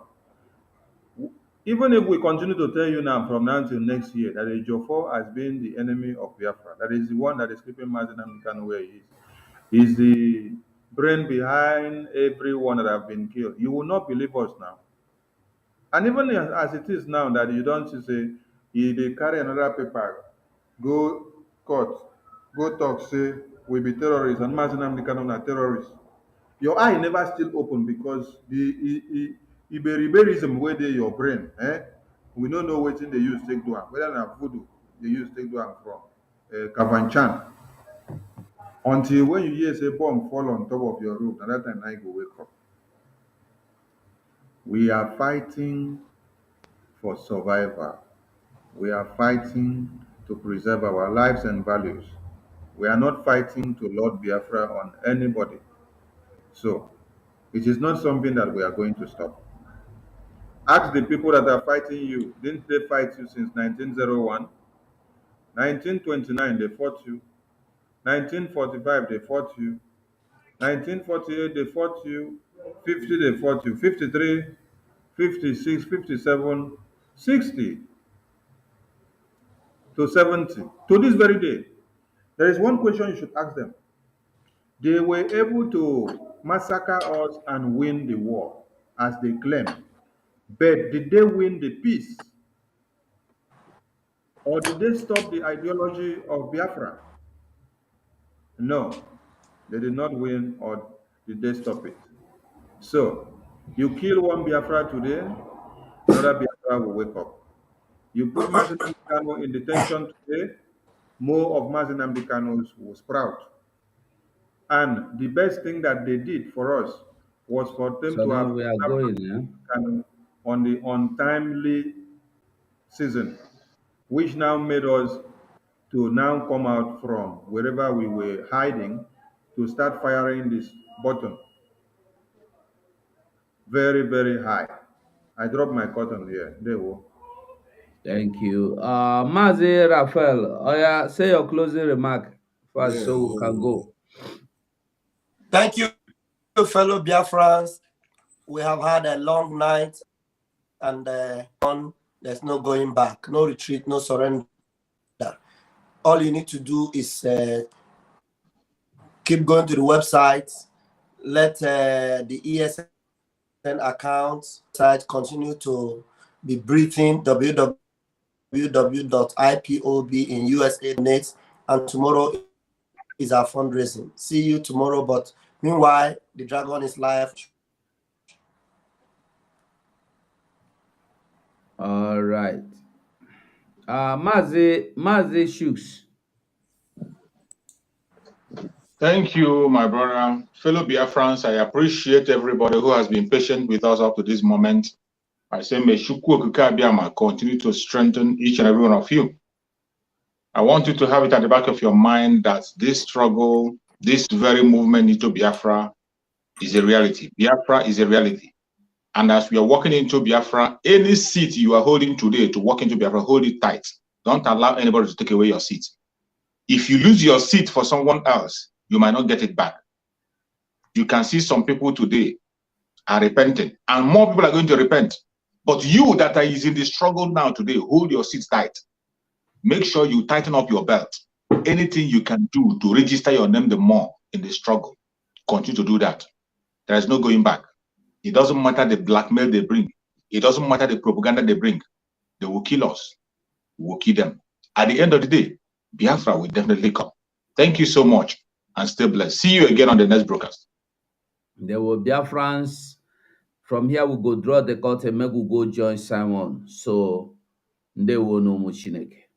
even if we continue to tell you now from now till next year that Ejiofor has been the enemy of Biafra, that is the one that is keeping Mazinam Kanu where he is, he's the brain behind everyone that have been killed, you will not believe us now. And even as it is now that you don't say, they carry another paper, go court, go talk, say, we be terrorists, and Mazinam Kanu na terrorists. Your eye never still open because the Iberiberism where they your brain, we don't know what they use take do am, whether na voodoo they use take do am from Kavanchan. Until when you hear say bomb fall on top of your roof, and that time I go wake up. We are fighting for survival. We are fighting to preserve our lives and values. We are not fighting to Lord Biafra on anybody. So it is not something that we are going to stop. Ask the people that are fighting you, didn't they fight you since 1901? 1929, they fought you. 1945, they fought you. 1948, they fought you. 50, they fought you. 53, 56, 57, 60 to 70. To this very day, there is one question you should ask them. They were able to massacre us and win the war, as they claim. But did they win the peace? Or did they stop the ideology of Biafra? No, they did not win, or did they stop it? So, you kill one Biafra today, another Biafra will wake up. You put Mazinam Kanu in detention today, more of Mazinam Kanus will sprout. And the best thing that they did for us was for them So to now have we are going, yeah? Kanu on the untimely season, which now made us to now come out from wherever we were hiding to start firing this button very, very high. I dropped my cotton here. There we go. Thank you. Mazi Raphael, oh yeah, say your closing remark first so we can go. Thank you, fellow Biafrans. We have had a long night, and there's no going back, no retreat, no surrender. All you need to do is keep going to the website, let the ESN account site continue to be breathing, www.ipob.in.USA.net, and tomorrow is our fundraising. See you tomorrow, but meanwhile, the dragon is live. All right. Mazi Shooks. Thank you, my brother. Fellow Biafrans, I appreciate everybody who has been patient with us up to this moment. I say, may Shukwu Okike continue to strengthen each and every one of you. I want you to have it at the back of your mind that this struggle, this very movement into Biafra is a reality. Biafra is a reality. And as we are walking into Biafra, any seat you are holding today to walk into Biafra, hold it tight. Don't allow anybody to take away your seat. If you lose your seat for someone else, you might not get it back. You can see some people today are repenting, and more people are going to repent. But you that are in the struggle now today, hold your seat tight. Make sure you tighten up your belt. Anything you can do to register your name the more in the struggle, continue to do that. There is no going back. It doesn't matter the blackmail they bring. It doesn't matter the propaganda they bring. They will kill us. We will kill them. At the end of the day, Biafra will definitely come. Thank you so much and stay blessed. See you again on the next broadcast. There will Biafrans. From here, we go draw the curtain, make we go join Simon. So, they will know Chineke.